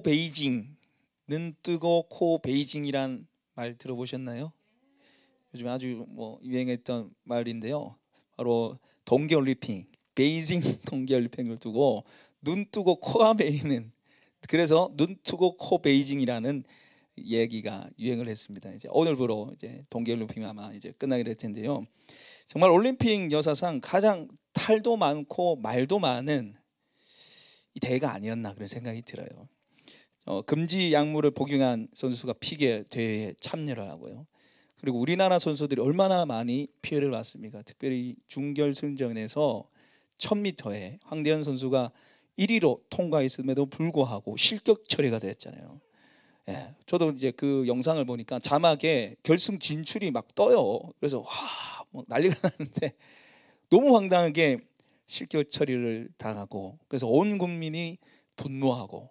베이징, 눈 뜨고 코 베이징이란 말 들어보셨나요? 요즘 아주 유행했던 말인데요. 바로 동계올림픽, 베이징 동계올림픽을 두고 눈 뜨고 코가 베이는, 그래서 눈 뜨고 코 베이징이라는 얘기가 유행을 했습니다. 이제 오늘부로 이제 동계올림픽이 아마 이제 끝나게 될 텐데요. 정말 올림픽 역사상 가장 탈도 많고 말도 많은 이 대회가 아니었나 그런 생각이 들어요. 금지 약물을 복용한 선수가 피겨 대회에 참여를 하고요. 그리고 우리나라 선수들이 얼마나 많이 피해를 봤습니까? 특별히 준결승전에서 1000m에 황대현 선수가 1위로 통과했음에도 불구하고 실격 처리가 됐잖아요. 예, 저도 이제 그 영상을 보니까 자막에 결승 진출이 막 떠요. 그래서 와, 난리가 났는데 너무 황당하게 실격 처리를 당하고, 그래서 온 국민이 분노하고,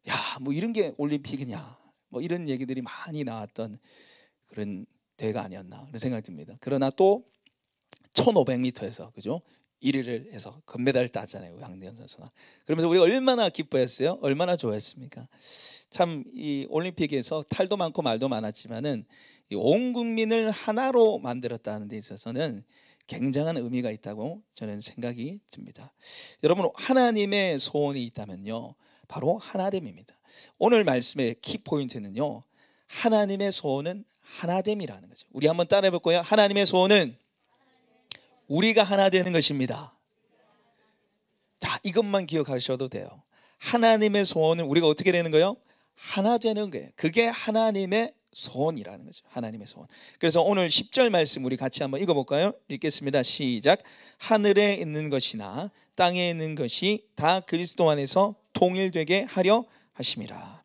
야, 이런 게 올림픽이냐, 이런 얘기들이 많이 나왔던 그런 대회가 아니었나 그런 생각이 듭니다. 그러나 또 1500m에서 그죠? 1위를 해서 금메달을 땄잖아요, 황대현 선수가. 그러면서 우리가 얼마나 기뻐했어요? 얼마나 좋아했습니까? 참 이 올림픽에서 탈도 많고 말도 많았지만은 온 국민을 하나로 만들었다는 데 있어서는 굉장한 의미가 있다고 저는 생각이 듭니다. 여러분, 하나님의 소원이 있다면요, 바로 하나됨입니다. 오늘 말씀의 키포인트는요, 하나님의 소원은 하나됨이라는 거죠. 우리 한번 따라해 볼 거예요. 하나님의 소원은 우리가 하나 되는 것입니다. 자, 이것만 기억하셔도 돼요. 하나님의 소원은 우리가 어떻게 되는 거예요? 하나 되는 거예요. 그게 하나님의 소원이라는 거죠. 하나님의 소원. 그래서 오늘 10절 말씀 우리 같이 한번 읽어볼까요? 읽겠습니다. 시작. 하늘에 있는 것이나 땅에 있는 것이 다 그리스도 안에서 통일되게 하려 하심이라.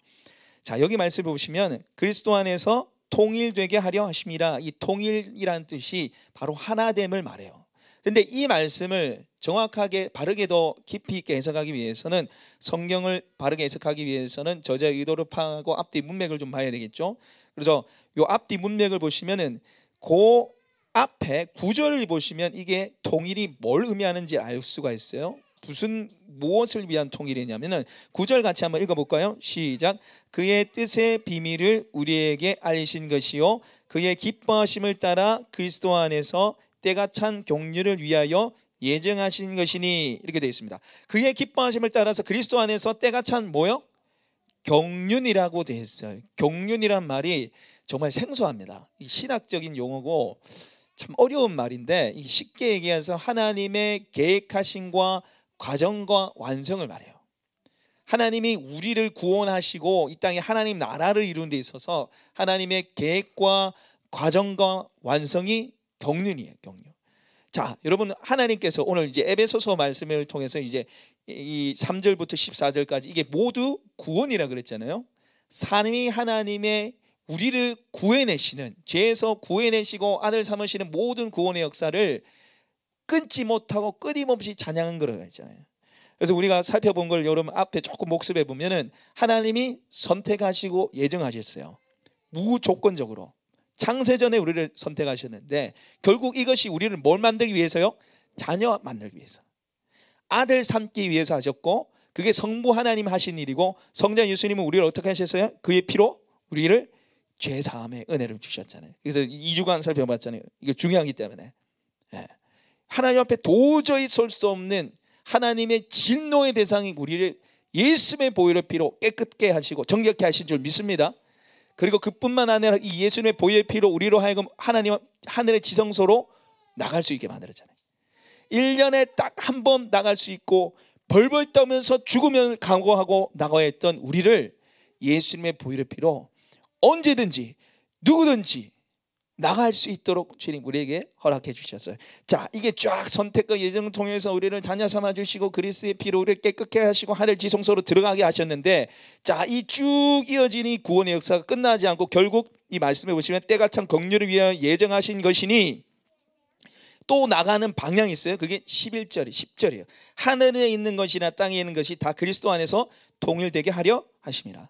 자, 여기 말씀 보시면 그리스도 안에서 통일되게 하려 하심이라. 이 통일이란 뜻이 바로 하나됨을 말해요. 근데 이 말씀을 정확하게 바르게 더 깊이 있게 해석하기 위해서는, 성경을 바르게 해석하기 위해서는 저자의 의도를 파악하고 앞뒤 문맥을 좀 봐야 되겠죠. 그래서 이 앞뒤 문맥을 보시면은 그 앞에 구절을 보시면 이게 통일이 뭘 의미하는지 알 수가 있어요. 무엇을 위한 통일이냐면은 9절 같이 한번 읽어볼까요? 시작. 그의 뜻의 비밀을 우리에게 알리신 것이요 그의 기뻐하심을 따라 그리스도 안에서 때가 찬 경륜을 위하여 예정하신 것이니, 이렇게 되어 있습니다. 그의 기뻐하심을 따라서 그리스도 안에서 때가 찬 뭐요? 경륜이라고 되어 있어요. 경륜이란 말이 정말 생소합니다. 이 신학적인 용어고 참 어려운 말인데, 쉽게 얘기해서 하나님의 계획하심과 과정과 완성을 말해요. 하나님이 우리를 구원하시고 이 땅에 하나님 나라를 이루는 데 있어서 하나님의 계획과 과정과 완성이 경륜이에요. 경륜. 자, 여러분, 하나님께서 오늘 이제 에베소서 말씀을 통해서 이제 이 3절부터 14절까지 이게 모두 구원이라 그랬잖아요. 하나님의 우리를 구해내시는, 죄에서 구해내시고 아들 삼으시는 모든 구원의 역사를 끊지 못하고 끊임없이 찬양한 거라고 했잖아요. 그래서 우리가 살펴본 걸 여러분 앞에 조금 복습해 보면은 하나님이 선택하시고 예정하셨어요. 무조건적으로. 창세전에 우리를 선택하셨는데 결국 이것이 우리를 뭘 만들기 위해서요? 자녀 만들기 위해서, 아들 삼기 위해서 하셨고, 그게 성부 하나님 하신 일이고, 성자 예수님은 우리를 어떻게 하셨어요? 그의 피로 우리를 죄사함의 은혜를 주셨잖아요. 그래서 2주간 살펴봤잖아요. 이게 중요하기 때문에. 하나님 앞에 도저히 설 수 없는 하나님의 진노의 대상이 우리를 예수의 보혈의 피로 깨끗게 하시고 정결케 하신 줄 믿습니다. 그리고 그뿐만 아니라 이 예수님의 보혈의 피로 우리로 하여금 하나님 하늘의 지성소로 나갈 수 있게 만들었잖아요. 1년에 딱 한 번 나갈 수 있고 벌벌 떠면서 죽으면 각오하고 나가야 했던 우리를 예수님의 보혈의 피로 언제든지 누구든지 나갈 수 있도록 주님 우리에게 허락해 주셨어요. 자, 이게 쫙 선택과 예정을 통해서 우리를 자녀 삼아 주시고 그리스도의 피로 우리를 깨끗게 하시고 하늘 지성소로 들어가게 하셨는데, 자, 이 쭉 이어진 이 구원의 역사가 끝나지 않고 결국 이 말씀에 보시면 때가 찬 경륜을 위하여 예정하신 것이니, 또 나가는 방향이 있어요. 그게 10절이에요. 하늘에 있는 것이나 땅에 있는 것이 다 그리스도 안에서 통일되게 하려 하심이라.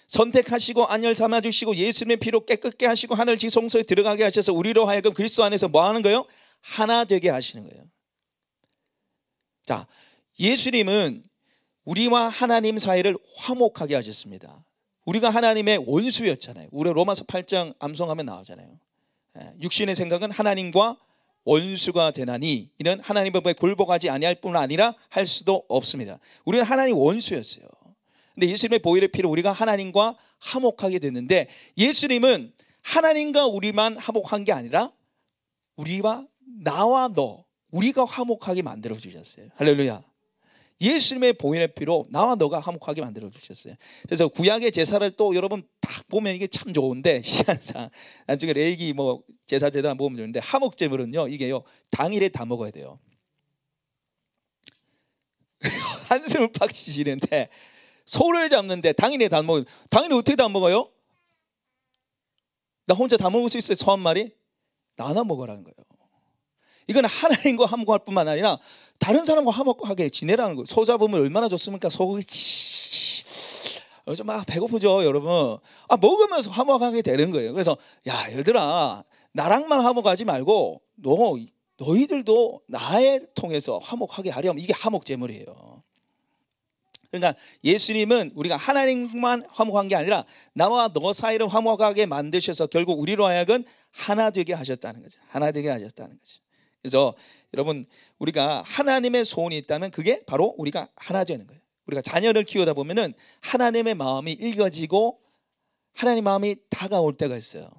선택하시고 안열 삼아주시고 예수님의 피로 깨끗게 하시고 하늘 지성소에 들어가게 하셔서 우리로 하여금 그리스도 안에서 뭐 하는 거예요? 하나 되게 하시는 거예요. 자, 예수님은 우리와 하나님 사이를 화목하게 하셨습니다. 우리가 하나님의 원수였잖아요. 우리 로마서 8장 암송하면 나오잖아요. 육신의 생각은 하나님과 원수가 되나니 이는 하나님의 법에 굴복하지 아니할 뿐 아니라 할 수도 없습니다. 우리는 하나님 원수였어요. 근데 예수님의 보혈의 피로 우리가 하나님과 화목하게 됐는데, 예수님은 하나님과 우리만 화목한 게 아니라 우리와 나와 너, 우리가 화목하게 만들어 주셨어요. 할렐루야. 예수님의 보혈의 피로 나와 너가 화목하게 만들어 주셨어요. 그래서 구약의 제사를 또 여러분 딱 보면 이게 참 좋은데, 시간상 나중에 레위기 뭐 제사 제단 보면 좋은데, 화목제물은요 이게요 당일에 다 먹어야 돼요. 한숨을 팍 쉬시는데 소를 잡는데 당일에 다 먹어요. 당일에 어떻게 다 먹어요? 나 혼자 다 먹을 수 있어요? 소 한 마리? 나눠 먹으라는 거예요. 이건 하나님과 화목할 뿐만 아니라 다른 사람과 화목하게 지내라는 거예요. 소 잡으면 얼마나 좋습니까? 소고기 막 배고프죠 여러분. 먹으면서 화목하게 되는 거예요. 그래서 야 얘들아, 나랑만 화목하지 말고 너희들도 나에 통해서 화목하게 하려면 이게 화목제물이에요. 그러니까 예수님은 우리가 하나님만 화목한 게 아니라 나와 너 사이를 화목하게 만드셔서 결국 우리로 하여금 하나 되게 하셨다는 거죠. 하나 되게 하셨다는 거죠. 그래서 여러분, 우리가 하나님의 소원이 있다면 그게 바로 우리가 하나 되는 거예요. 우리가 자녀를 키우다 보면은 하나님의 마음이 읽어지고 하나님 마음이 다가올 때가 있어요.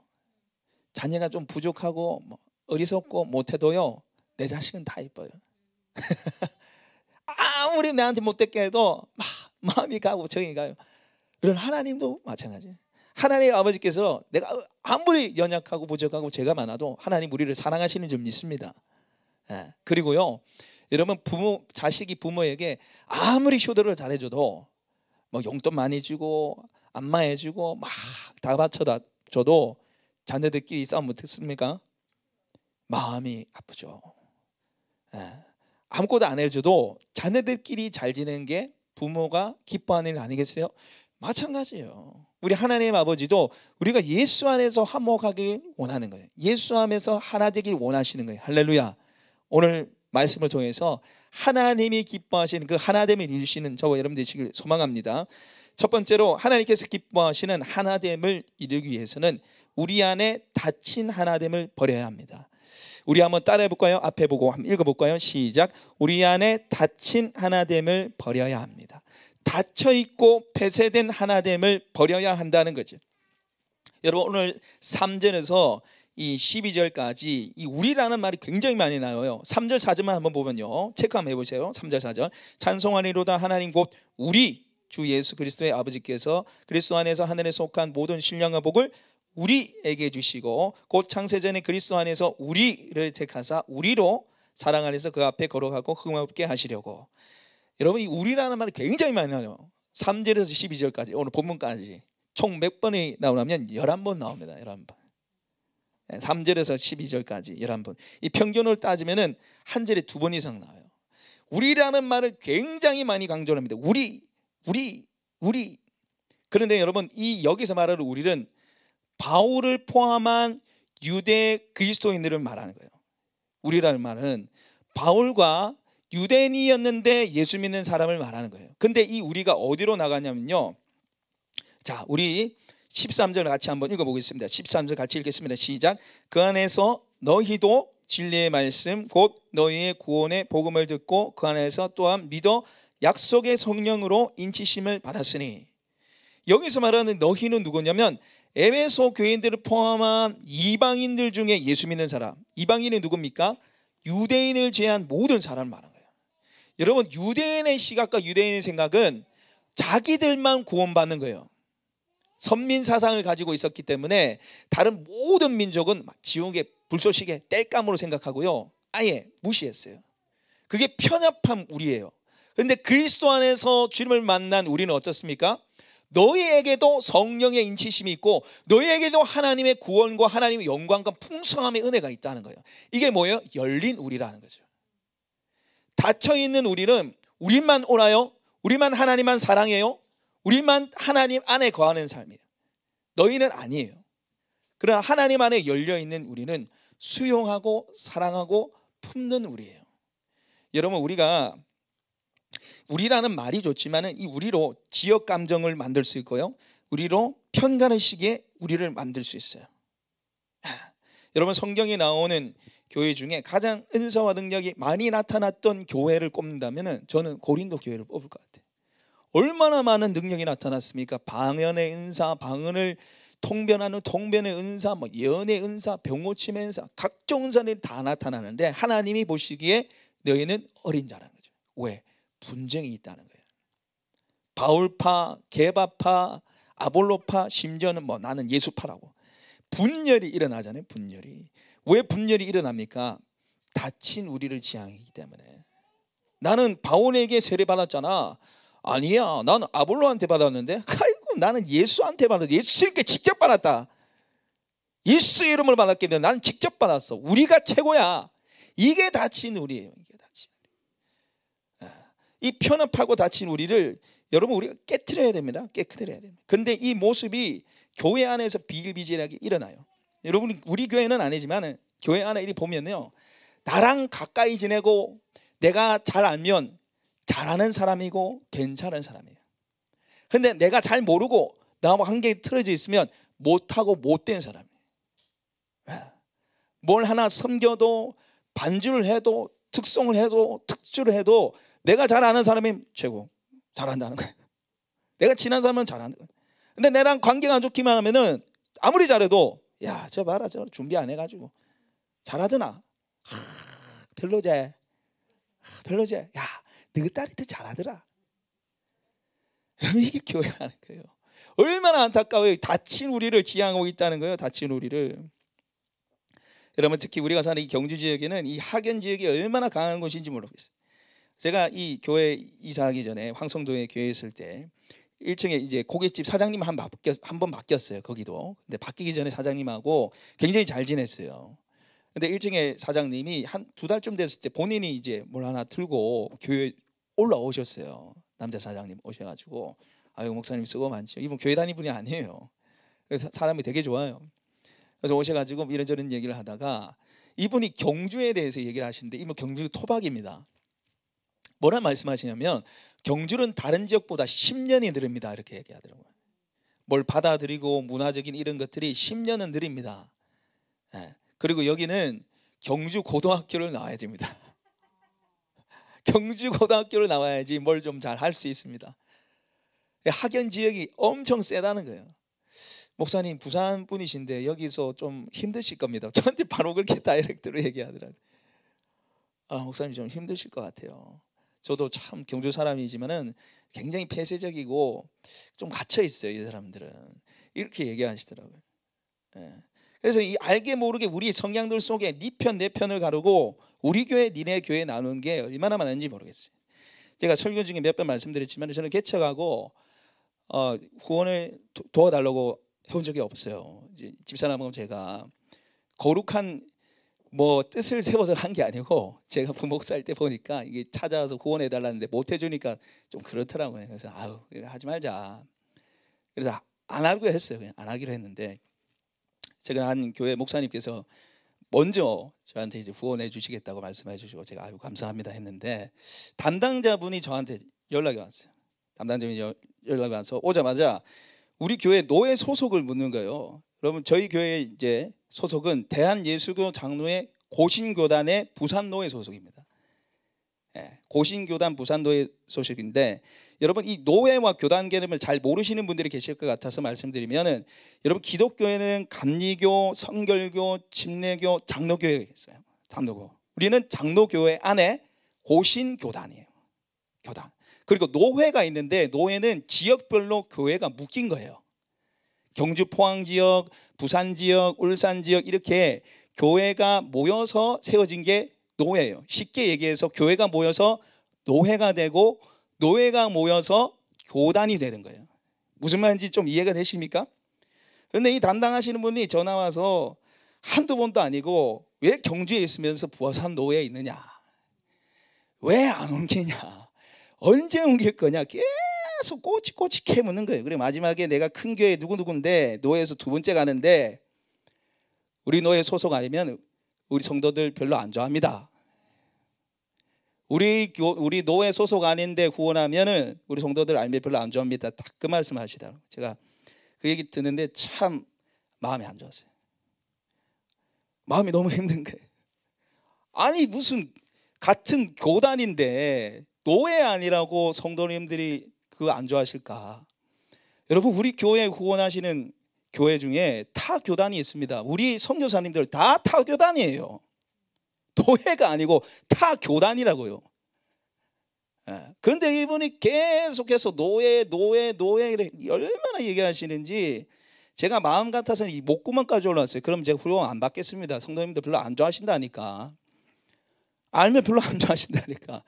자녀가 좀 부족하고 어리석고 못해도요 내 자식은 다 이뻐요. 아무리 나한테 못됐게 해도 막 마음이 가고 정이 가요. 그런 하나님도 마찬가지예요. 하나님 아버지께서 내가 아무리 연약하고 부족하고 죄가 많아도 하나님 우리를 사랑하시는 줄 믿습니다. 그리고요 여러분, 자식이 부모에게 아무리 효도를 잘해줘도 뭐 용돈 많이 주고 안마해주고 막 다 바쳐줘도 자녀들끼리 싸움 못했습니까? 마음이 아프죠. 아무것도 안 해줘도 자녀들끼리 잘 지내는 게 부모가 기뻐하는 일 아니겠어요? 마찬가지예요. 우리 하나님 아버지도 우리가 예수 안에서 화목하길 원하는 거예요. 예수 안에서 하나 되길 원하시는 거예요. 할렐루야. 오늘 말씀을 통해서 하나님이 기뻐하시는 그 하나됨을 이루시는 저와 여러분 되시길 소망합니다. 첫 번째로, 하나님께서 기뻐하시는 하나됨을 이루기 위해서는 우리 안에 닫힌 하나됨을 버려야 합니다. 우리 한번 따라해 볼까요? 앞에 보고 한번 읽어볼까요? 시작. 우리 안에 닫힌 하나됨을 버려야 합니다. 닫혀있고 폐쇄된 하나됨을 버려야 한다는 거죠. 여러분, 오늘 3절에서 이 12절까지 이 우리라는 말이 굉장히 많이 나와요. 3절 4절만 한번 보면요, 체크 한번 해보세요. 3절 4절. 찬송하리로다 하나님 곧 우리 주 예수 그리스도의 아버지께서 그리스도 안에서 하늘에 속한 모든 신령과 복을 우리에게 주시고 곧 창세전에 그리스도 안에서 우리를 택하사 우리로 사랑 안에서 그 앞에 걸어가고 흠없게 하시려고. 여러분, 이 우리라는 말이 굉장히 많이 나와요. 3절에서 12절까지 오늘 본문까지 총 몇 번이 나오냐면 11번 나옵니다. 11번. 3절에서 12절까지 11번. 이 평균을 따지면은 한 절에 2번 이상 나와요. 우리라는 말을 굉장히 많이 강조합니다. 우리. 그런데 여러분, 이 여기서 말하는 우리는 바울을 포함한 유대 그리스도인들을 말하는 거예요. 우리라는 말은 바울과 유대인이었는데 예수 믿는 사람을 말하는 거예요. 근데 이 우리가 어디로 나가냐면요, 자, 우리 13절 같이 한번 읽어보겠습니다. 13절 같이 읽겠습니다. 시작. 그 안에서 너희도 진리의 말씀 곧 너희의 구원의 복음을 듣고 그 안에서 또한 믿어 약속의 성령으로 인치심을 받았으니. 여기서 말하는 너희는 누구냐면 에베소 교인들을 포함한 이방인들 중에 예수 믿는 사람. 이방인이 누굽니까? 유대인을 제한 모든 사람을 말하는 거예요. 여러분, 유대인의 시각과 유대인의 생각은 자기들만 구원받는 거예요. 선민 사상을 가지고 있었기 때문에 다른 모든 민족은 지옥의 불쏘시개 땔감으로 생각하고요, 아예 무시했어요. 그게 편협한 우리예요. 그런데 그리스도 안에서 주님을 만난 우리는 어떻습니까? 너희에게도 성령의 인치심이 있고 너희에게도 하나님의 구원과 하나님의 영광과 풍성함의 은혜가 있다는 거예요. 이게 뭐예요? 열린 우리라는 거죠. 닫혀있는 우리는 우리만 오나요? 우리만 하나님만 사랑해요? 우리만 하나님 안에 거하는 삶이에요. 너희는 아니에요. 그러나 하나님 안에 열려있는 우리는 수용하고 사랑하고 품는 우리예요. 여러분, 우리가 우리라는 말이 좋지만은 이 우리로 지역 감정을 만들 수 있고요, 우리로 편가는 시기에 우리를 만들 수 있어요. 여러분, 성경에 나오는 교회 중에 가장 은사와 능력이 많이 나타났던 교회를 꼽는다면은 저는 고린도 교회를 뽑을 것 같아요. 얼마나 많은 능력이 나타났습니까? 방언의 은사, 방언을 통변하는 통변의 은사, 뭐 예언의 은사, 병고침의 은사, 각종 은사들이 다 나타나는데 하나님이 보시기에 너희는 어린 자라는 거죠. 왜? 분쟁이 있다는 거예요. 바울파, 게바파, 아볼로파, 심지어는 뭐 나는 예수파라고 분열이 일어나잖아요. 분열이. 왜 분열이 일어납니까? 다친 우리를 지향하기 때문에. 나는 바울에게 세례 받았잖아. 아니야, 나는 아볼로한테 받았는데. 아이고, 나는 예수한테 받았어. 예수님께 직접 받았다. 예수 이름을 받았기 때문에 나는 직접 받았어. 우리가 최고야. 이게 다친 우리예요. 이게 다친 우리. 이 편협하고 다친 우리를 여러분 우리가 깨트려야 됩니다. 깨트려야 됩니다. 그런데 이 모습이 교회 안에서 비일비재하게 일어나요. 여러분, 우리 교회는 아니지만 교회 안에 이리 보면요, 나랑 가까이 지내고 내가 잘 알면 잘하는 사람이고 괜찮은 사람이에요. 근데 내가 잘 모르고 나하고 한개 틀어져 있으면 못하고 못된 사람이에요. 뭘 하나 섬겨도, 반주를 해도, 특송을 해도, 특주를 해도 내가 잘 아는 사람이 최고 잘한다는 거예요. 내가 친한 사람은 잘하는 거예요. 근데 내랑 관계가 안 좋기만 하면은 아무리 잘해도 야, 저 봐라, 저 준비 안 해가지고 잘하더나. 별로제. 별로제. 야, 너 딸이 더 잘하더라. 이게 교회라는 거예요. 얼마나 안타까워요. 다친 우리를 지향하고 있다는 거예요. 다친 우리를. 여러분, 특히 우리가 사는 이 경주 지역에는 이 학연 지역이 얼마나 강한 곳인지 모르겠어요. 제가 이 교회 이사하기 전에 황성도에 교회에 있을 때 1층에 이제 고깃집 사장님 한 번 바뀌었어요. 거기도. 근데 바뀌기 전에 사장님하고 굉장히 잘 지냈어요. 근데 1층에 사장님이 한 2달쯤 됐을 때 본인이 이제 뭘 하나 들고 교회 올라오셨어요. 남자 사장님 오셔가지고, 아유, 목사님 수고 많죠. 이분 교회 다니는 분이 아니에요. 그래서 사람이 되게 좋아요. 그래서 오셔가지고 이런저런 얘기를 하다가 이분이 경주에 대해서 얘기를 하시는데, 이분 경주 토박입니다. 뭐라 말씀하시냐면 경주는 다른 지역보다 10년이 느립니다, 이렇게 얘기하더라고요. 뭘 받아들이고 문화적인 이런 것들이 10년은 느립니다. 그리고 여기는 경주 고등학교를 나와야 됩니다. 경주 고등학교를 나와야지 뭘 좀 잘 할 수 있습니다. 학연 지역이 엄청 세다는 거예요. 목사님 부산 분이신데 여기서 좀 힘드실 겁니다. 저한테 바로 그렇게 다이렉트로 얘기하더라고요. 아, 목사님 좀 힘드실 것 같아요. 저도 참 경주 사람이지만은 굉장히 폐쇄적이고 좀 갇혀 있어요, 이 사람들은. 이렇게 얘기하시더라고요. 그래서 이 알게 모르게 우리 성향들 속에 네 편 내 편을 가르고 우리 교회 니네 교회 나누는 게 얼마나 많은지 모르겠어요. 제가 설교 중에 몇 번 말씀드렸지만 저는 개척하고 후원을 도와달라고 해온 적이 없어요. 이제 집사람하고 제가 거룩한 뭐 뜻을 세워서 한 게 아니고 제가 부목사할 때 보니까 이게 찾아와서 후원해 달라는데 못 해주니까 좀 그렇더라고요. 그래서 아유, 하지 말자. 그래서 안 하기로 했어요. 그냥 안 하기로 했는데 제가 한 교회 목사님께서 먼저 저한테 이제 후원해 주시겠다고 말씀해 주시고 제가 아유 감사합니다 했는데 담당자분이 저한테 연락이 왔어요. 담당자분이 연락이 와서 오자마자 우리 교회 노예 소속을 묻는 거예요. 여러분, 저희 교회 이제 소속은 대한예수교 장로회 고신교단의 부산노회 소속입니다. 고신교단 부산노회 소속인데 여러분, 이 노회와 교단 개념을 잘 모르시는 분들이 계실 것 같아서 말씀드리면은, 여러분 기독교에는 감리교, 성결교, 침례교, 장로교회가 있어요. 장로교. 우리는 장로교회 안에 고신교단이에요. 교단. 그리고 노회가 있는데 노회는 지역별로 교회가 묶인 거예요. 경주 포항 지역, 부산 지역, 울산 지역 이렇게 교회가 모여서 세워진 게 노회예요. 쉽게 얘기해서 교회가 모여서 노회가 되고 노회가 모여서 교단이 되는 거예요. 무슨 말인지 좀 이해가 되십니까? 그런데 이 담당하시는 분이 전화 와서 한두 번도 아니고 왜 경주에 있으면서 부화산 노회에 있느냐, 왜 안 옮기냐, 언제 옮길 거냐 계속 꼬치꼬치 캐묻는 거예요. 그리고 마지막에 내가 큰 교회 누구누구인데 노회에서 2번째 가는데 우리 노회 소속 아니면 우리 성도들 별로 안 좋아합니다. 우리 노예 소속 아닌데 후원하면은 우리 성도들 알면 별로 안 좋아합니다. 딱 그 말씀하시다. 제가 그 얘기 듣는데 참 마음이 안 좋았어요. 마음이 너무 힘든 거예요. 아니 무슨 같은 교단인데 노예 아니라고 성도님들이 그거 안 좋아하실까? 여러분 우리 교회 후원하시는 교회 중에 타 교단이 있습니다. 우리 선교사님들 다 타 교단이에요. 노예가 아니고 타 교단이라고요. 그런데 이분이 계속해서 노예 얼마나 얘기하시는지 제가 마음 같아서는 이 목구멍까지 올라왔어요. 그럼 제가 후원 안 받겠습니다. 성도님들 별로 안 좋아하신다니까. 알면 별로 안 좋아하신다니까.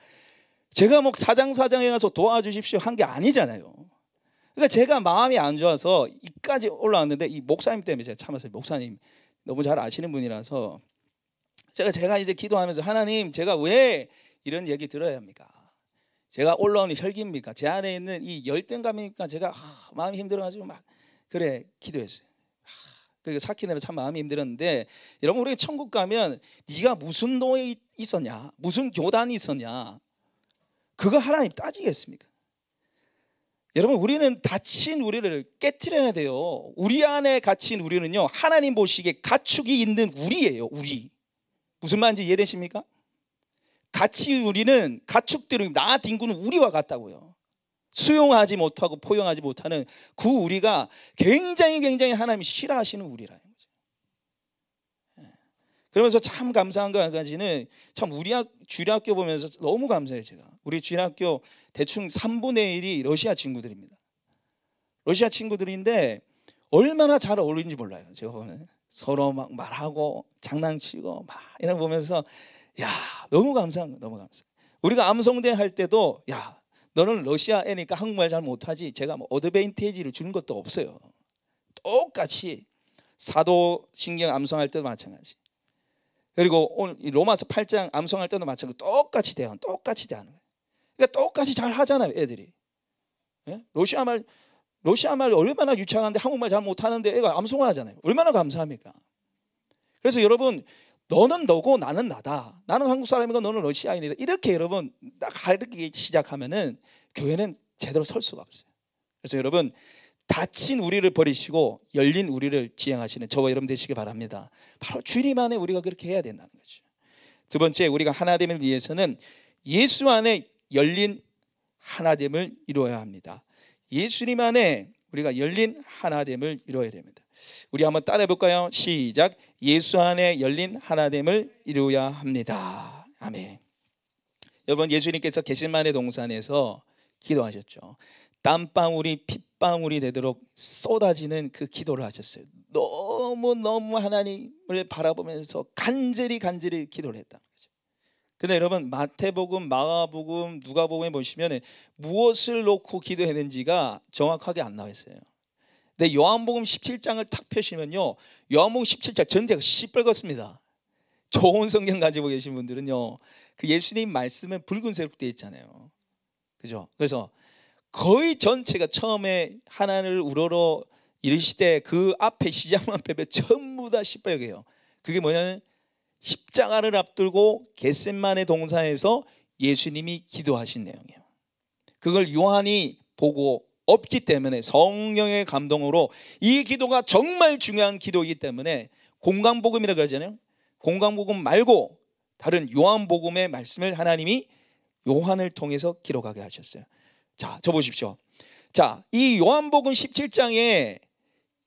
제가 뭐 사장에 가서 도와주십시오 한 게 아니잖아요. 그러니까 제가 마음이 안 좋아서 이까지 올라왔는데 이 목사님 때문에 제가 참았어요. 목사님 너무 잘 아시는 분이라서 제가 이제 기도하면서 하나님 제가 왜 이런 얘기 들어야 합니까? 제가 올라오는 혈기입니까? 제 안에 있는 이 열등감이니까 제가 마음이 힘들어가지고 막 그래 기도했어요. 그러니까 사키네로 참 마음이 힘들었는데 여러분 우리 천국 가면 네가 무슨 노예 있었냐 무슨 교단이 있었냐 그거 하나님 따지겠습니까? 여러분 우리는 닫힌 우리를 깨트려야 돼요. 우리 안에 갇힌 우리는요 하나님 보시기에 가축이 있는 우리예요. 우리 무슨 말인지 이해되십니까? 같이 우리는 가축들은 나 뒹구는 우리와 같다고요. 수용하지 못하고 포용하지 못하는 그 우리가 굉장히 하나님이 싫어하시는 우리라는 거죠. 그러면서 참 감사한 거 한 가지는 참 우리 주일학교 보면서 너무 감사해요. 제가 우리 주일학교 대충 3분의 1이 러시아 친구들입니다. 러시아 친구들인데 얼마나 잘 어울리는지 몰라요. 제가 보면 서로 막 말하고 장난치고 막 이런 거 보면서 야 너무 감사한 거 너무 감사. 우리가 암송대 할 때도 야 너는 러시아 애니까 한국말 잘 못하지 제가 뭐 어드밴티지를 주는 것도 없어요. 똑같이 사도신경 암송할 때도 마찬가지. 그리고 오늘 로마서 8장 암송할 때도 마찬가지. 똑같이 대하는 거예요. 그러니까 똑같이 잘 하잖아요 애들이. 예? 러시아 말 얼마나 유창한데 한국말 잘 못하는데 애가 암송을 하잖아요. 얼마나 감사합니까? 그래서 여러분 너는 너고 나는 나다. 나는 한국 사람이고 너는 러시아인이다. 이렇게 여러분 딱 가르치기 시작하면은 교회는 제대로 설 수가 없어요. 그래서 여러분 닫힌 우리를 버리시고 열린 우리를 지향하시는 저와 여러분 되시기 바랍니다. 바로 주님 안에 우리가 그렇게 해야 된다는 거죠. 두 번째 우리가 하나됨을 위해서는 예수 안에 열린 하나됨을 이루어야 합니다. 예수님 안에 우리가 열린 하나됨을 이루어야 됩니다. 우리 한번 따라해 볼까요? 시작. 예수 안에 열린 하나됨을 이루어야 합니다. 아멘. 여러분 예수님께서 겟세마네 동산에서 기도하셨죠. 땀방울이 핏방울이 되도록 쏟아지는 그 기도를 하셨어요. 너무 하나님을 바라보면서 간절히 기도를 했다는 거죠. 근데 여러분 마태복음, 마가복음, 누가복음에 보시면 무엇을 놓고 기도했는지가 정확하게 안 나와 있어요. 근데 요한복음 17장을 탁 펴시면요 요한복음 17장 전체가 시뻘겋습니다. 좋은 성경 가지고 계신 분들은요 그 예수님 말씀은 붉은색으로 되어 있잖아요. 그죠? 그래서 거의 전체가 처음에 하나님을 우러러 이르시되 그 앞에 시작만 빼면 전부 다 시뻘개요. 그게 뭐냐면 십자가를 앞두고 겟세마네 동산에서 예수님이 기도하신 내용이에요. 그걸 요한이 보고 없기 때문에 성령의 감동으로 이 기도가 정말 중요한 기도이기 때문에 공강복음이라고 하잖아요. 공강복음 말고 다른 요한복음의 말씀을 하나님이 요한을 통해서 기록하게 하셨어요. 자, 저 보십시오. 자, 이 요한복음 17장에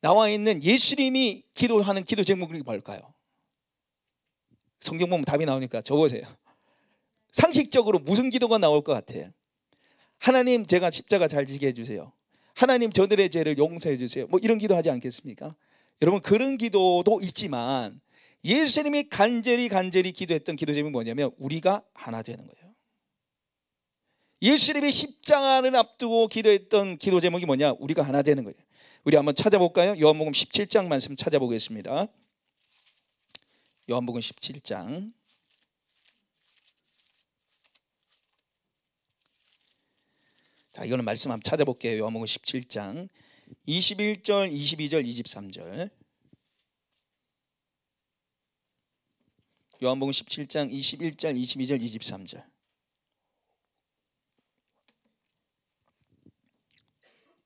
나와 있는 예수님이 기도하는 기도 제목이 뭘까요? 성경 보면 답이 나오니까 적어보세요. 상식적으로 무슨 기도가 나올 것 같아요? 하나님 제가 십자가 잘 지게 해주세요. 하나님 저들의 죄를 용서해 주세요. 뭐 이런 기도 하지 않겠습니까? 여러분 그런 기도도 있지만 예수님이 간절히 기도했던 기도 제목이 뭐냐면 우리가 하나 되는 거예요. 예수님이 십자가를 앞두고 기도했던 기도 제목이 뭐냐? 우리가 하나 되는 거예요. 우리 한번 찾아볼까요? 요한복음 17장 말씀 찾아보겠습니다. 요한복음 17장 자, 이거는 말씀 한번 찾아볼게요. 요한복음 17장 21절, 22절, 23절. 요한복음 17장 21절, 22절, 23절.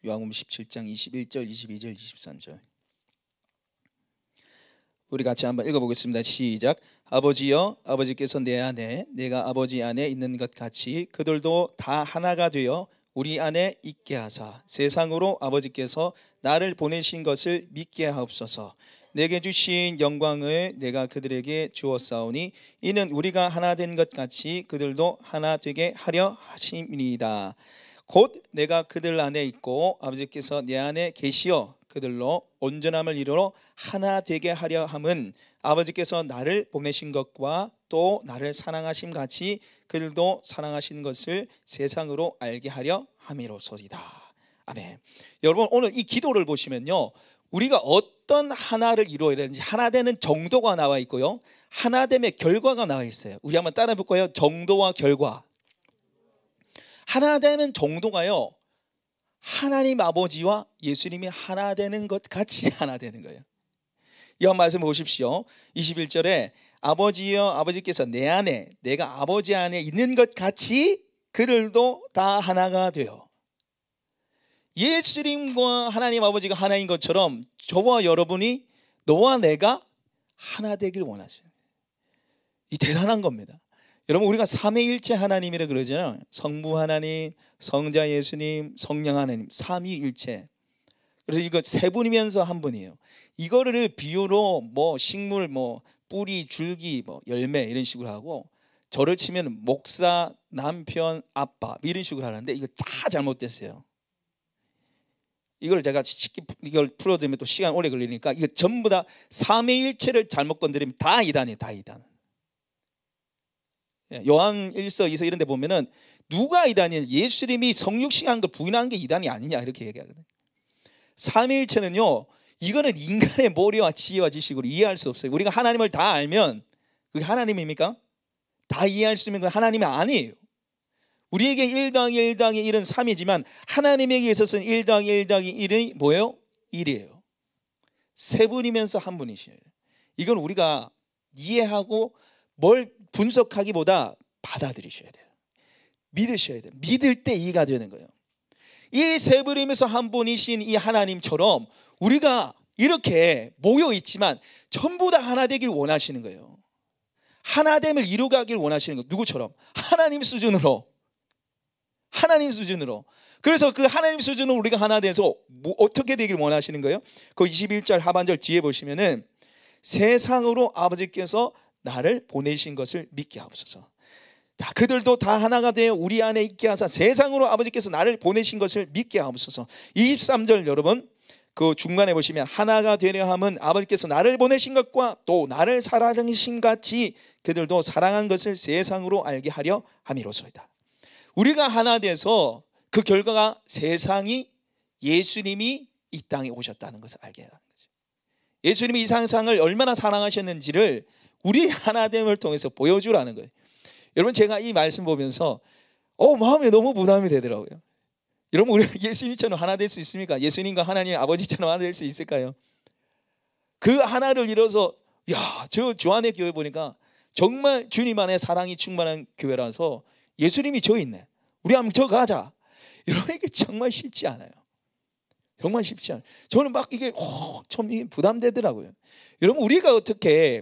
요한복음 17장 21절, 22절, 23절. 우리 같이 한번 읽어보겠습니다. 시작. 아버지여, 아버지께서 내 안에 내가 아버지 안에 있는 것 같이 그들도 다 하나가 되어 우리 안에 있게 하사 세상으로 아버지께서 나를 보내신 것을 믿게 하옵소서. 내게 주신 영광을 내가 그들에게 주었사오니 이는 우리가 하나 된 것 같이 그들도 하나 되게 하려 하심이니이다. 곧 내가 그들 안에 있고 아버지께서 내 안에 계시어 그들로 온전함을 이루어 하나 되게 하려 함은 아버지께서 나를 보내신 것과 또 나를 사랑하심 같이 그들도 사랑하신 것을 세상으로 알게 하려 함이로소이다. 아멘. 여러분, 오늘 이 기도를 보시면요, 우리가 어떤 하나를 이루어야 되는지 하나 되는 정도가 나와 있고요, 하나됨의 결과가 나와 있어요. 우리 한번 따라 볼까요? 정도와 결과. 하나 되는 정도가요, 하나님 아버지와 예수님이 하나 되는 것 같이 하나 되는 거예요. 이 한 말씀 보십시오. 21절에 아버지여, 아버지께서 내 안에 내가 아버지 안에 있는 것 같이 그들도 다 하나가 되어. 예수님과 하나님 아버지가 하나인 것처럼 저와 여러분이, 너와 내가 하나 되길 원하셔요. 이 대단한 겁니다. 여러분, 우리가 삼위일체 하나님이라 그러잖아요. 성부 하나님, 성자 예수님, 성령 하나님, 삼위일체. 그래서 이거 세 분이면서 한 분이에요. 이거를 비유로 뭐 식물, 뭐 뿌리, 줄기, 뭐 열매 이런 식으로 하고, 저를 치면 목사, 남편, 아빠 이런 식으로 하는데 이거 다 잘못됐어요. 이걸 제가 쉽게 이걸 풀어드리면 또 시간 오래 걸리니까, 이거 전부 다 삼위일체를 잘못 건드리면 다 이단이에요. 다 이단. 요한 1서 2서 이런 데 보면은 누가 이단이냐, 예수님이 성육신한 걸 부인한 게 이단이 아니냐 이렇게 얘기하거든요. 삼위일체는요, 이거는 인간의 머리와 지혜와 지식으로 이해할 수 없어요. 우리가 하나님을 다 알면 그게 하나님입니까? 다 이해할 수 있는 건 하나님이 아니에요. 우리에게 1 더하기 1 더하기 1은 3이지만 하나님에게 있어서는 1 더하기 1 더하기 1이 뭐예요? 1이에요. 세 분이면서 한 분이시에요. 이건 우리가 이해하고 뭘 분석하기보다 받아들이셔야 돼요. 믿으셔야 돼요. 믿을 때 이해가 되는 거예요. 이 세 분이면서 한 분이신 이 하나님처럼 우리가 이렇게 모여 있지만 전부 다 하나 되길 원하시는 거예요. 하나됨을 이루가길 원하시는 거예요. 누구처럼? 하나님 수준으로. 하나님 수준으로. 그래서 그 하나님 수준으로 우리가 하나 돼서 어떻게 되길 원하시는 거예요? 그 21절 하반절 뒤에 보시면은 세상으로 아버지께서 나를 보내신 것을 믿게 하옵소서. 자, 그들도 다 하나가 되어 우리 안에 있게 하사 세상으로 아버지께서 나를 보내신 것을 믿게 하옵소서. 23절 여러분, 그 중간에 보시면 하나가 되려 함은 아버지께서 나를 보내신 것과 또 나를 사랑하신 같이 그들도 사랑한 것을 세상으로 알게 하려 함이로소이다. 우리가 하나 돼서 그 결과가 세상이 예수님이 이 땅에 오셨다는 것을 알게 하는 거죠. 예수님이 이 세상을 얼마나 사랑하셨는지를 우리 하나됨을 통해서 보여주라는 거예요. 여러분, 제가 이 말씀 보면서 마음에 너무 부담이 되더라고요. 여러분, 우리가 예수님처럼 하나 될 수 있습니까? 예수님과 하나님 아버지처럼 하나 될 수 있을까요? 그 하나를 이뤄서, 저 조안의 교회 보니까 정말 주님 안에 사랑이 충만한 교회라서 예수님이 저 있네, 우리 한번 저 가자. 여러분, 이게 정말 쉽지 않아요. 정말 쉽지 않아요. 저는 막 이게 좀 부담되더라고요. 여러분, 우리가 어떻게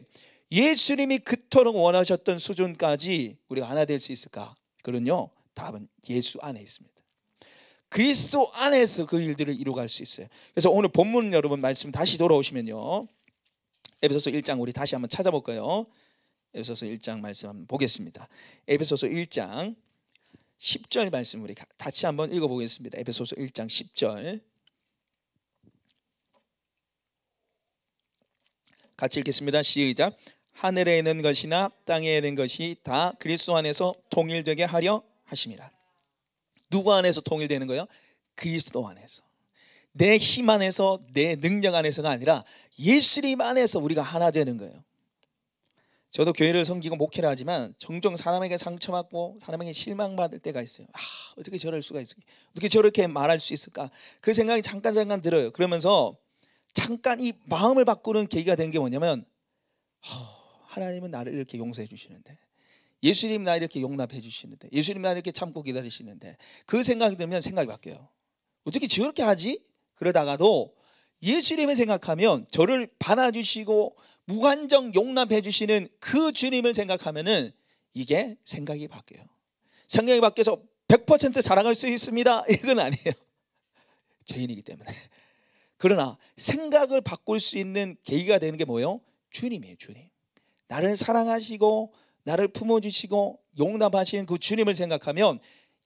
예수님이 그토록 원하셨던 수준까지 우리가 하나 될 수 있을까? 그런요, 답은 예수 안에 있습니다. 그리스도 안에서 그 일들을 이루어갈 수 있어요. 그래서 오늘 본문 여러분 말씀 다시 돌아오시면요, 에베소서 1장 우리 다시 한번 찾아볼까요? 에베소서 1장 말씀 한번 보겠습니다. 에베소서 1장 10절 말씀 우리 같이 한번 읽어보겠습니다. 에베소서 1장 10절 같이 읽겠습니다. 시작. 하늘에 있는 것이나 땅에 있는 것이 다 그리스도 안에서 통일되게 하려 하심이라. 누구 안에서 통일되는 거예요? 그리스도 안에서. 내 힘 안에서, 내 능력 안에서가 아니라 예수님 안에서 우리가 하나 되는 거예요. 저도 교회를 섬기고 목회를 하지만 종종 사람에게 상처받고 사람에게 실망받을 때가 있어요. 어떻게 저럴 수가 있을까? 어떻게 저렇게 말할 수 있을까? 그 생각이 잠깐 들어요. 그러면서 잠깐 이 마음을 바꾸는 계기가 된 게 뭐냐면, 하나님은 나를 이렇게 용서해 주시는데, 예수님 나를 이렇게 용납해 주시는데, 예수님 나를 이렇게 참고 기다리시는데, 그 생각이 들면 생각이 바뀌어요. 어떻게 저렇게 하지? 그러다가도 예수님을 생각하면 저를 받아주시고 무한정 용납해 주시는 그 주님을 생각하면은 이게 생각이 바뀌어요. 생각이 바뀌어서 100% 사랑할 수 있습니다, 이건 아니에요. 죄인이기 때문에. 그러나 생각을 바꿀 수 있는 계기가 되는 게 뭐예요? 주님이에요. 주님. 나를 사랑하시고 나를 품어주시고 용납하시는 그 주님을 생각하면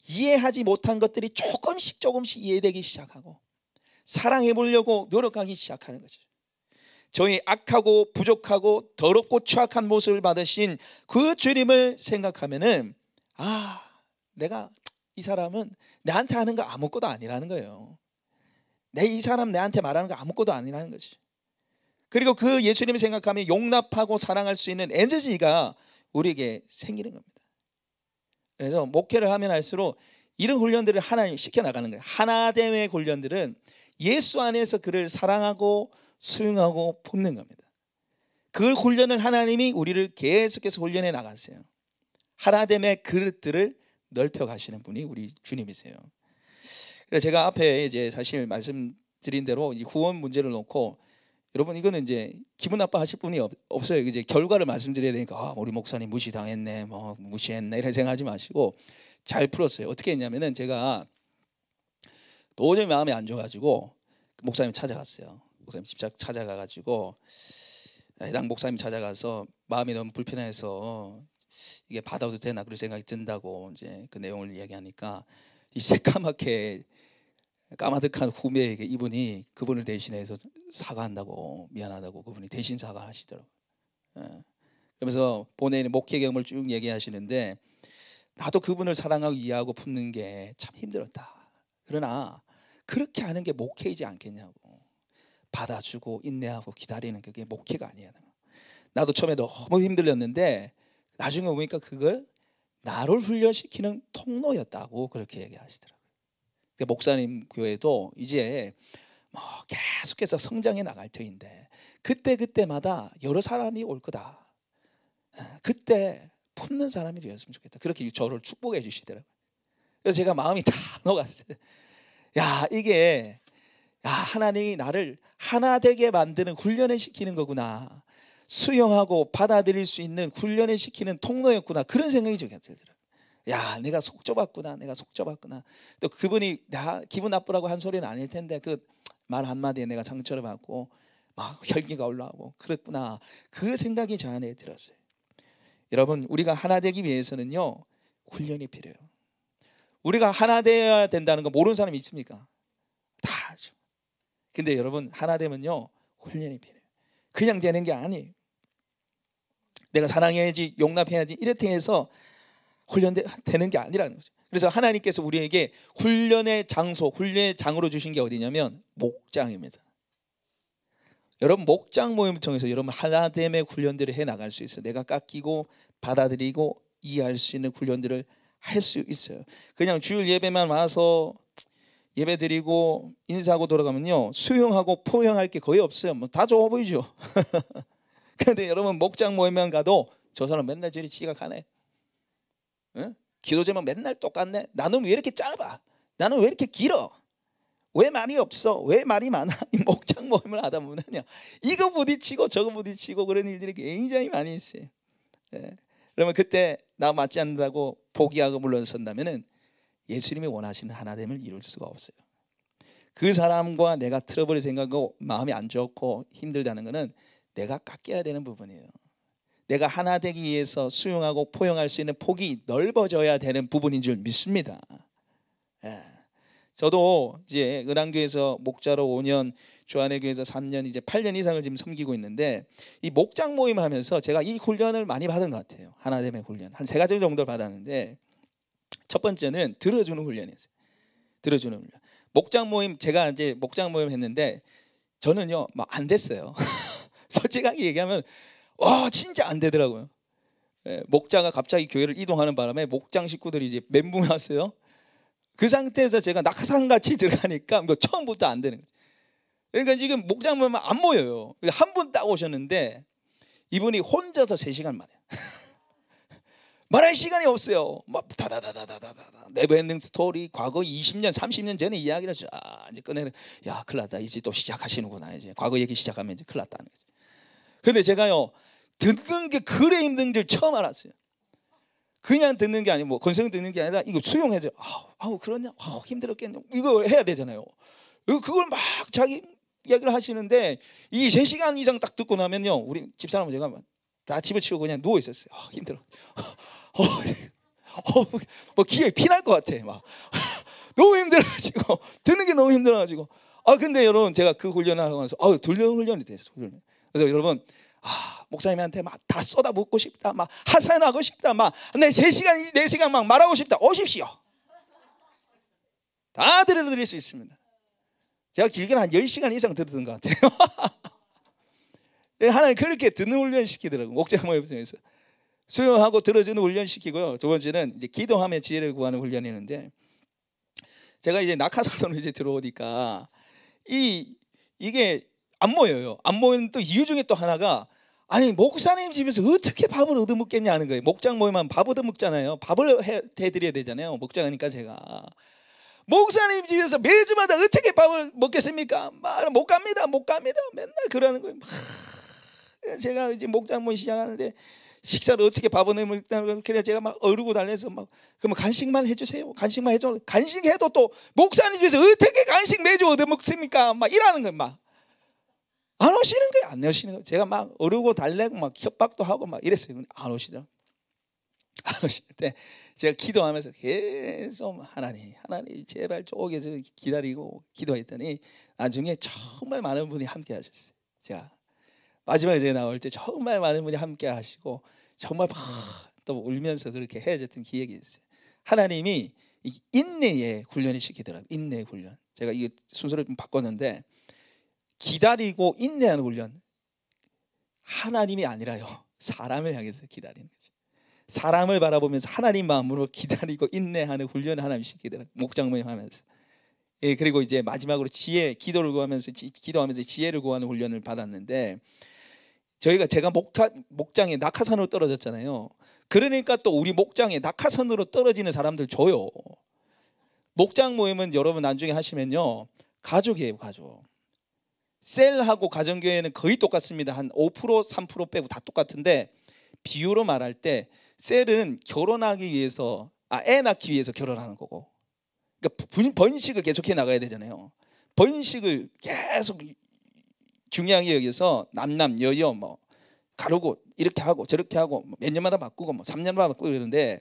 이해하지 못한 것들이 조금씩 이해되기 시작하고 사랑해 보려고 노력하기 시작하는 거죠. 저희 악하고 부족하고 더럽고 추악한 모습을 받으신 그 주님을 생각하면은 내가 이 사람은 나한테 하는 거 아무것도 아니라는 거예요. 이 사람 나한테 말하는 거 아무것도 아니라는 거지. 그리고 그 예수님을 생각하면 용납하고 사랑할 수 있는 에너지가 우리에게 생기는 겁니다. 그래서 목회를 하면 할수록 이런 훈련들을 하나님 시켜나가는 거예요. 하나됨의 훈련들은 예수 안에서 그를 사랑하고 수용하고 품는 겁니다. 그 훈련을 하나님이 우리를 계속해서 훈련해 나가세요. 하나됨의 그릇들을 넓혀 가시는 분이 우리 주님이세요. 그래서 제가 앞에 이제 사실 말씀드린 대로 이 후원 문제를 놓고 여러분 이거는 이제 기분 나빠하실 분이 없어요. 이제 결과를 말씀드려야 되니까 우리 목사님 무시당했네, 뭐 무시했네 이런 생각하지 마시고 잘 풀었어요. 어떻게 했냐면은 제가 도저히 마음이 안 좋아가지고 목사님 찾아갔어요. 목사님 직접 찾아가가지고 해당 목사님 찾아가서 마음이 너무 불편해서 이게 받아도 되나 그런 생각이 든다고 이제 그 내용을 이야기하니까 이 새까맣게 까마득한 후배에게 이분이 그분을 대신해서 사과한다고, 미안하다고 그분이 대신 사과하시더라고요. 그러면서 본인의 목회 경험을 쭉 얘기하시는데 나도 그분을 사랑하고 이해하고 품는 게 참 힘들었다. 그러나 그렇게 하는 게 목회이지 않겠냐고. 받아주고 인내하고 기다리는 게 목회가 아니야. 나도 처음에 너무 힘들었는데 나중에 보니까 그걸 나를 훈련시키는 통로였다고 그렇게 얘기하시더라고요. 목사님 교회도 이제 계속해서 성장해 나갈 터인데 그때마다 여러 사람이 올 거다. 그때 품는 사람이 되었으면 좋겠다. 그렇게 저를 축복해 주시더라고요. 그래서 제가 마음이 다 녹았어요. 이게 하나님이 나를 하나 되게 만드는 훈련을 시키는 거구나. 수용하고 받아들일 수 있는 훈련을 시키는 통로였구나. 그런 생각이 들더라고요. 내가 속 좁았구나. 또 그분이 나 기분 나쁘라고 한 소리는 아닐 텐데 그 말 한마디에 내가 상처를 받고 막 혈기가 올라오고 그랬구나. 그 생각이 저 안에 들었어요. 여러분 우리가 하나 되기 위해서는요 훈련이 필요해요. 우리가 하나 되어야 된다는 거 모르는 사람이 있습니까? 다 알죠. 근데 여러분 하나 되면요 훈련이 필요해요. 그냥 되는 게 아니에요. 내가 사랑해야지 용납해야지 이렇게 해서 훈련되는 게 아니라는 거죠. 그래서 하나님께서 우리에게 훈련의 장소, 훈련의 장으로 주신 게 어디냐면 목장입니다. 여러분 목장 모임을 통해서 여러분 하나됨의 훈련들을 해나갈 수 있어요. 내가 깎이고 받아들이고 이해할 수 있는 훈련들을 할 수 있어요. 그냥 주일 예배만 와서 예배 드리고 인사하고 돌아가면요 수용하고 포용할 게 거의 없어요. 다 좋아 보이죠. 그런데 여러분 목장 모임만 가도 저 사람 맨날 저리 지각하네. 응? 기도 제목 맨날 똑같네. 나는 왜 이렇게 짧아? 나는 왜 이렇게 길어? 왜 말이 없어? 왜 말이 많아? 이 목장 모임을 하다 보면요 이거 부딪히고 저거 부딪히고 그런 일들이 굉장히 많이 있어요. 그러면 그때 나 맞지 않는다고 포기하고 물러선다면은 예수님이 원하시는 하나됨을 이룰 수가 없어요. 그 사람과 내가 트러블이 생기고 마음이 안 좋고 힘들다는 것은 내가 깎여야 되는 부분이에요. 내가 하나 되기 위해서 수용하고 포용할 수 있는 폭이 넓어져야 되는 부분인 줄 믿습니다. 저도 이제 은한교회에서 목자로 5년, 주안의교회에서 3년, 이제 8년 이상을 지금 섬기고 있는데 이 목장 모임 하면서 제가 이 훈련을 많이 받은 것 같아요. 하나됨의 훈련 한 3가지 정도를 받았는데 첫 번째는 들어주는 훈련이었어요. 들어주는 훈련. 목장 모임 제가 이제 목장 모임 했는데 저는요 막 안 됐어요. 솔직하게 얘기하면 진짜 안 되더라고요. 목자가 갑자기 교회를 이동하는 바람에 목장 식구들이 이제 멘붕 왔어요. 그 상태에서 제가 낙하산같이 들어가니까 처음부터 안 되는 거예요. 그러니까 지금 목장 모임은 안 모여요. 한 분 딱 오셨는데 이분이 혼자서 3시간 만에 말할 시간이 없어요. 막 다다다다다다다 네버엔딩 스토리 과거 20년 30년 전의 이야기를 이제 꺼내는. 야, 큰일 났다. 이제 또 시작하시는구나. 이제 과거 얘기 시작하면 이제 큰일 났다는 거죠. 근데 제가요, 듣는 게 그래 힘든 줄 처음 알았어요. 그냥 듣는 게 아니고 뭐 건성 듣는 게 아니라 이거 수용해줘. 아우 그러냐? 힘들었겠냐? 이거 해야 되잖아요. 그걸 막 자기 이야기를 하시는데 이 3시간 이상 딱 듣고 나면요, 우리 집사람은 제가 다 집어치우고 그냥 누워 있었어요. 힘들어. 뭐 기에 피날 것 같아. 막 너무 힘들어가지고 듣는 게 너무 힘들어가지고. 근데 여러분, 제가 그 훈련을 하면서 훈련이 됐어. 그래서 여러분, 목사님한테 막 다 쏟아붓고 싶다, 막 하산하고 싶다, 막 내 3시간 4시간 막 말하고 싶다. 오십시오. 다 들려드릴 수 있습니다. 제가 길게는 한 10시간 이상 들었던 것 같아요. 하나님 그렇게 듣는 훈련 시키더라고요. 목장 모임 중에서 수용하고 들어주는 훈련 시키고요. 두 번째는 이제 기도하며 지혜를 구하는 훈련이었는데, 제가 이제 낙하산으로 이제 들어오니까 이게 안 모여요. 안 모이는 또 이유 중에 또 하나가, 아니 목사님 집에서 어떻게 밥을 얻어먹겠냐 하는 거예요. 목장 모임하면 밥 얻어먹잖아요. 밥을 해드려야 되잖아요. 목장이니까 제가. 목사님 집에서 매주마다 어떻게 밥을 먹겠습니까? 못 갑니다. 맨날 그러는 거예요. 제가 이제 목장 모임 시작하는데 식사를 어떻게 밥을 먹다는, 그래서 제가 막 어르고 달래서 막, 그러면 간식만 해주세요. 간식만 해줘. 간식해도 또 목사님 집에서 어떻게 간식 매주 얻어먹습니까? 막 이러는 거예요. 막 안 오시는 거예요. 안 오시는 거예요. 제가 막 어르고 달래고 막 협박도 하고 막 이랬어요. 근데 안 오시더라고요. 안 오시는데 제가 기도하면서 계속 하나님 제발 쪼개서 기다리고 기도했더니 나중에 정말 많은 분이 함께 하셨어요. 제가 마지막에 제가 나올 때 정말 많은 분이 함께 하시고 정말 막 또 울면서 그렇게 헤어졌던 기억이 있어요. 하나님이 인내의 훈련을 시키더라고요. 인내의 훈련. 제가 이 순서를 좀 바꿨는데, 기다리고 인내하는 훈련. 하나님이 아니라요, 사람을 향해서 기다리는 거죠. 사람을 바라보면서 하나님 마음으로 기다리고 인내하는 훈련을 하나님이 시키더라고요. 목장 모임 하면서. 그리고 이제 마지막으로 기도를 구하면서 기도하면서 지혜를 구하는 훈련을 받았는데, 제가 목장에 낙하산으로 떨어졌잖아요. 그러니까 또 우리 목장에 낙하산으로 떨어지는 사람들 줘요. 목장 모임은 여러분 나중에 하시면요, 가족이에요. 가족. 셀하고 가정교회는 거의 똑같습니다. 한 5% 3% 빼고 다 똑같은데, 비유로 말할 때 셀은 결혼하기 위해서 애 낳기 위해서 결혼하는 거고, 그러니까 번식을 계속해 나가야 되잖아요. 번식을 계속 중요하게 여기서 남남 여여 뭐 가르고 이렇게 하고 저렇게 하고 몇 년마다 바꾸고 뭐 3년마다 바꾸고 이러는데,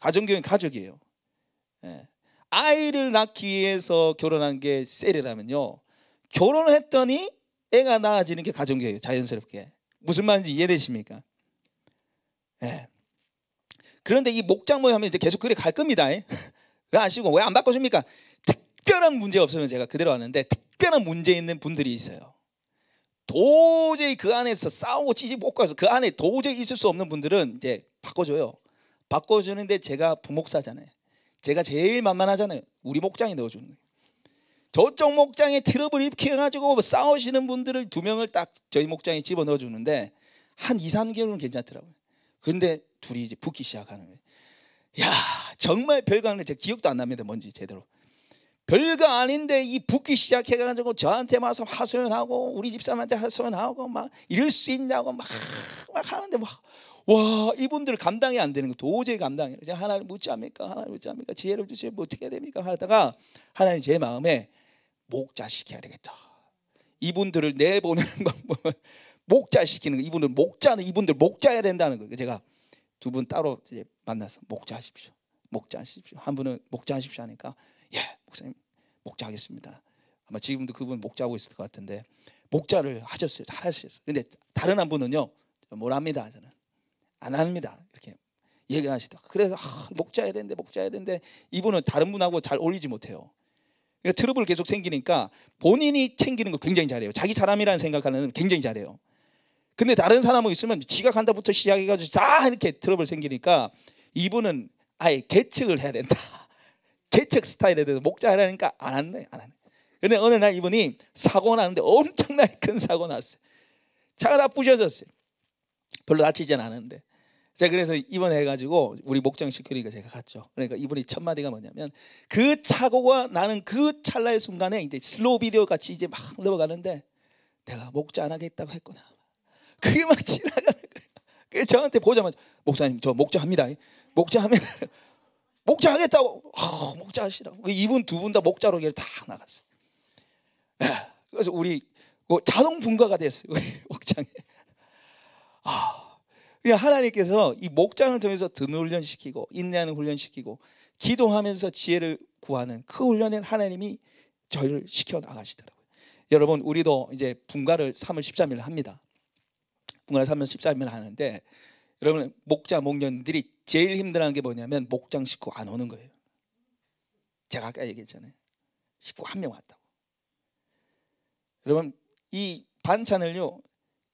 가정교회는 가족이에요. 아이를 낳기 위해서 결혼한 게 셀이라면요, 결혼을 했더니 애가 낳아지는 게 가정교회예요. 자연스럽게. 무슨 말인지 이해되십니까? 그런데 이 목장 모임 하면 이제 계속 그래 갈 겁니다. 그래 아시고 왜 안 바꿔줍니까? 특별한 문제 없으면 제가 그대로 하는데, 특별한 문제 있는 분들이 있어요. 도저히 그 안에서 싸우고 찌직 볶아서 그 안에 도저히 있을 수 없는 분들은 이제 바꿔줘요. 바꿔주는데 제가 부목사잖아요. 제가 제일 만만하잖아요. 우리 목장에 넣어주는 거예요. 저쪽 목장에 트러블 일으켜가지고 싸우시는 분들을 2명을 딱 저희 목장에 집어넣어주는데 한 2, 3개월은 괜찮더라고요. 그런데 둘이 이제 붙기 시작하는 거예요. 야, 정말 별거 아닌데 제가 기억도 안 납니다. 뭔지 제대로. 별거 아닌데 이 붙기 시작해가지고 저한테 와서 하소연하고 우리 집사람한테 하소연하고 막 이럴 수 있냐고 막 하는데 막, 와, 이분들 감당이 안 되는 거, 도저히 감당이 안 돼요. 하나님 묻지 않습니까? 하나님 묻지 않습니까? 지혜를 주시면 뭐 어떻게 해야 됩니까? 하다가 하나님 제 마음에 목자시켜야 되겠다. 이분들을 내보내는 방법은 목자시키는 거. 이분들 목자해야 된다는 거예요. 제가 2분 따로 이제 만나서 목자하십시오. 목자하십시오. 한 분은 목자하십시오 하니까, 예, 목사님 목자하겠습니다. 아마 지금도 그분 목자하고 있을 것 같은데 목자를 하셨어요. 잘 하셨어요. 근데 다른 한 분은요, 뭘 합니다. 저는 안 합니다. 이렇게 얘기를 하시다. 그래서 목자해야 되는데 이분은 다른 분하고 잘 어울리지 못해요. 그러니까 트러블 계속 생기니까 본인이 챙기는 거 굉장히 잘해요. 자기 사람이라는 생각하는 굉장히 잘해요. 근데 다른 사람하고 있으면 지각한다부터 시작해가지고 다 이렇게 트러블 생기니까 이분은 아예 계측을 해야 된다. 계측 스타일에 대해서 목자하라니까 안 하네. 그런데 어느 날 이분이 사고 나는데 엄청나게 큰 사고 났어요. 차가 다 부셔졌어요. 별로 다치진 않았는데 제가 그래서 이번에 해가지고 우리 목장 시키니까 제가 갔죠. 그러니까 이분이 첫 마디가 뭐냐면, 그 사고가 나는 그 찰나의 순간에 이제 슬로우 비디오 같이 이제 막 넘어가는데 내가 목자 안 하겠다고 했구나. 그게 막 지나가는 거예요. 그래서 저한테 보자마자 목사님 저 목자합니다. 목자하면 목자하겠다고. 목자하시라고. 이분 두 분 다 목자로 다 나갔어요. 그래서 우리 자동 분가가 됐어요. 우리 목장에. 그냥 하나님께서 이 목장을 통해서 든 훈련시키고 인내하는 훈련시키고 기도하면서 지혜를 구하는 그 훈련을 하나님이 저희를 시켜 나가시더라고요. 여러분, 우리도 이제 분가를 3월 13일 합니다. 분가를 3월 13일 하는데, 여러분, 목자 목련들이 제일 힘들어하는 게 뭐냐면 목장 식구 안 오는 거예요. 제가 아까 얘기했잖아요. 식구 한 명 왔다고. 여러분, 이 반찬을요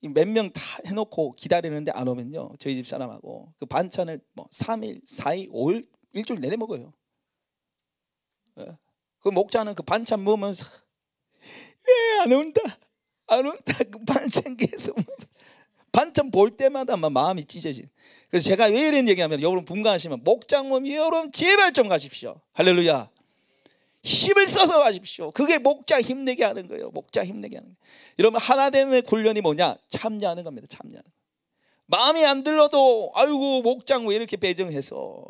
몇 명 다 해놓고 기다리는데 안 오면요, 저희 집 사람하고 그 반찬을 뭐 3일, 4일, 5일, 일주일 내내 먹어요. 그 목자는 그 반찬 먹으면서 안 온다, 안 온다. 그 반찬 계속 반찬 볼 때마다 막 마음이 찢어진. 그래서 제가 왜 이런 얘기하면, 여러분 분가하시면 목장 모임 여러분 제발 좀 가십시오. 할렐루야. 힘을 써서 가십시오. 그게 목자 힘내게 하는 거예요. 목자 힘내게 하는 거예요. 여러분, 하나됨의 훈련이 뭐냐? 참여하는 겁니다. 참여하는 거예요. 마음이 안 들어도 아이고 목장 왜 이렇게 배정해서,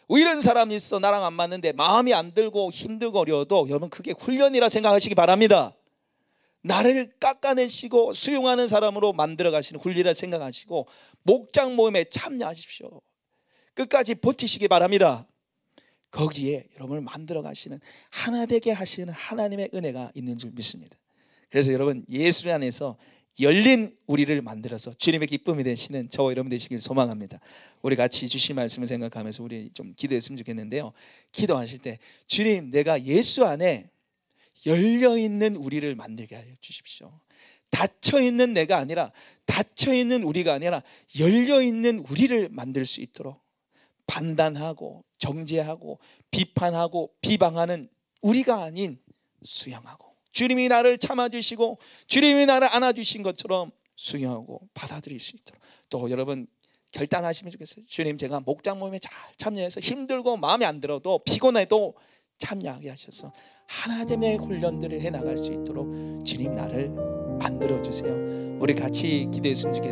왜 이런 사람이 있어 나랑 안 맞는데, 마음이 안 들고 힘들고 어려워도 여러분 그게 훈련이라 생각하시기 바랍니다. 나를 깎아내시고 수용하는 사람으로 만들어 가시는 훈련이라 생각하시고 목장 모임에 참여하십시오. 끝까지 버티시기 바랍니다. 거기에 여러분을 만들어 가시는, 하나 되게 하시는 하나님의 은혜가 있는 줄 믿습니다. 그래서 여러분, 예수 안에서 열린 우리를 만들어서 주님의 기쁨이 되시는 저와 여러분 되시길 소망합니다. 우리 같이 주신 말씀을 생각하면서 우리 좀 기도했으면 좋겠는데요, 기도하실 때 주님, 내가 예수 안에 열려있는 우리를 만들게 하여 주십시오. 닫혀있는 내가 아니라, 닫혀있는 우리가 아니라 열려있는 우리를 만들 수 있도록 판단하고 정죄하고 비판하고 비방하는 우리가 아닌 수용하고, 주님이 나를 참아주시고 주님이 나를 안아주신 것처럼 수용하고 받아들일 수 있도록, 또 여러분 결단하시면 좋겠어요. 주님, 제가 목장 모임에 잘 참여해서 힘들고 마음에 안 들어도 피곤해도 참여하게 하셔서 하나님의 훈련들을 해나갈 수 있도록 주님 나를 만들어주세요. 우리 같이 기도했으면 좋겠습니다.